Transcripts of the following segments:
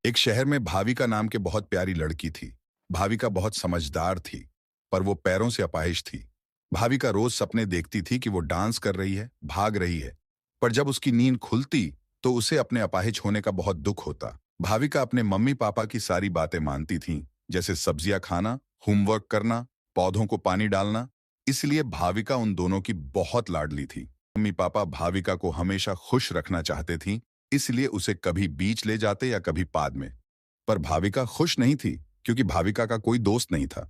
एक शहर में भाविका नाम के बहुत प्यारी लड़की थी। भाविका बहुत समझदार थी, पर वो पैरों से अपाहिज थी। भाविका रोज सपने देखती थी कि वो डांस कर रही है, भाग रही है, पर जब उसकी नींद खुलती तो उसे अपने अपाहिज होने का बहुत दुख होता। भाविका अपने मम्मी पापा की सारी बातें मानती थी, जैसे सब्जियां खाना, होमवर्क करना, पौधों को पानी डालना। इसलिए भाविका उन दोनों की बहुत लाडली थी। मम्मी पापा भाविका को हमेशा खुश रखना चाहते थी, इसलिए उसे कभी बीच ले जाते या कभी पाद में। पर भाविका खुश नहीं थी, क्योंकि भाविका का कोई दोस्त नहीं था।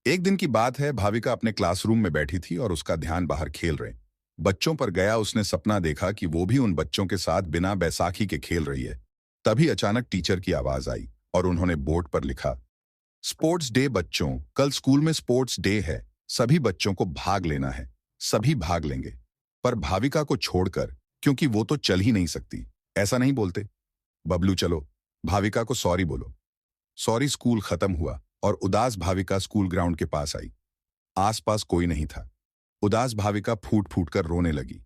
एक दिन की बात है, भाविका अपने क्लासरूम में बैठी थी और उसका ध्यान बाहर खेल रहे बच्चों पर गया। उसने सपना देखा कि वो भी उन बच्चों के साथ बिना बैसाखी के खेल रही है। तभी अचानक टीचर की आवाज आई और उन्होंने बोर्ड पर लिखा, स्पोर्ट्स डे बच्चों, कल स्कूल में स्पोर्ट्स डे है, सभी बच्चों को भाग लेना है। सभी भाग लेंगे, पर भाविका को छोड़कर, क्योंकि वो तो चल ही नहीं सकती। ऐसा नहीं बोलते। बबलू चलो, भाविका को सॉरी बोलो। सॉरी। स्कूल खत्म हुआ और उदास भाविका स्कूल ग्राउंड के पास आई। आसपास कोई नहीं था। उदास भाविका फूट फूट कर रोने लगी।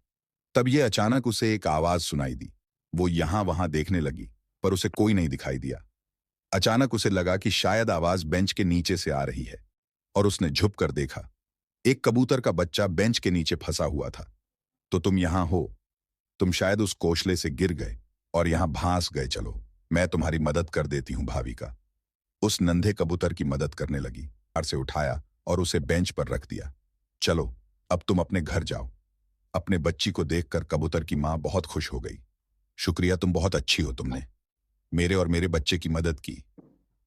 तब ये अचानक उसे एक आवाज सुनाई दी। वो यहां वहां देखने लगी, पर उसे कोई नहीं दिखाई दिया। अचानक उसे लगा कि शायद आवाज बेंच के नीचे से आ रही है, और उसने झुक कर देखा। एक कबूतर का बच्चा बेंच के नीचे फंसा हुआ था। तो तुम यहां हो। तुम शायद उस कोशले से गिर गए और यहां भांस गए। चलो, मैं तुम्हारी मदद कर देती हूं। भाविका उस नन्हे कबूतर की मदद करने लगी। कार से उठाया और उसे बेंच पर रख दिया। चलो, अब तुम अपने घर जाओ। अपने बच्ची को देखकर कबूतर की मां बहुत खुश हो गई। शुक्रिया, तुम बहुत अच्छी हो। तुमने मेरे और मेरे बच्चे की मदद की।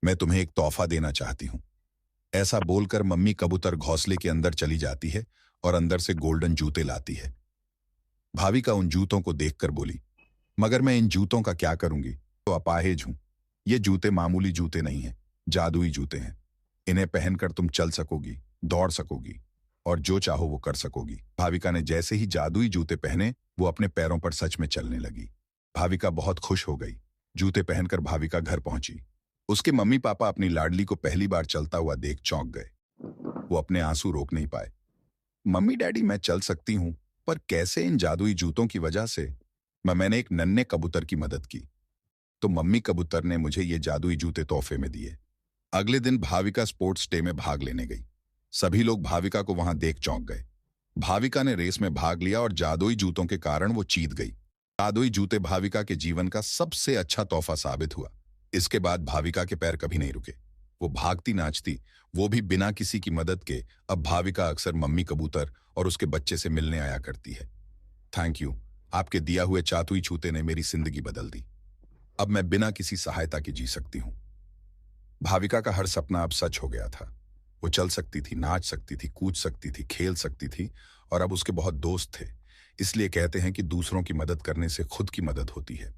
मैं तुम्हें एक तोहफा देना चाहती हूं। ऐसा बोलकर मम्मी कबूतर घोंसले के अंदर चली जाती है और अंदर से गोल्डन जूते लाती है। भाविका उन जूतों को देखकर बोली, मगर मैं इन जूतों का क्या करूंगी? तो अपाहिज हूं। ये जूते मामूली जूते नहीं हैं, जादुई जूते हैं। इन्हें पहनकर तुम चल सकोगी, दौड़ सकोगी और जो चाहो वो कर सकोगी। भाविका ने जैसे ही जादुई जूते पहने, वो अपने पैरों पर सच में चलने लगी। भाविका बहुत खुश हो गई। जूते पहनकर भाविका घर पहुंची। उसके मम्मी पापा अपनी लाडली को पहली बार चलता हुआ देख चौंक गए। वो अपने आंसू रोक नहीं पाए। मम्मी डैडी, मैं चल सकती हूँ, पर कैसे? इन जादुई जूतों की वजह से। मैंने एक नन्हे कबूतर की मदद की, तो मम्मी कबूतर ने मुझे ये जादुई जूते तोहफे में दिए। अगले दिन भाविका स्पोर्ट्स डे में भाग लेने गई। सभी लोग भाविका को वहां देख चौंक गए। भाविका ने रेस में भाग लिया और जादुई जूतों के कारण वो जीत गई। जादुई जूते भाविका के जीवन का सबसे अच्छा तोहफा साबित हुआ। इसके बाद भाविका के पैर कभी नहीं रुके। वो भागती नाचती, वो भी बिना किसी की मदद के। अब भाविका अक्सर मम्मी कबूतर और उसके बच्चे से मिलने आया करती है। Thank you. आपके दिया हुए जादुई जूते ने मेरी जिंदगी बदल दी। अब मैं बिना किसी सहायता के जी सकती हूँ। भाविका का हर सपना अब सच हो गया था। वो चल सकती थी, नाच सकती थी, कूद सकती थी, खेल सकती थी, और अब उसके बहुत दोस्त थे। इसलिए कहते हैं कि दूसरों की मदद करने से खुद की मदद होती है।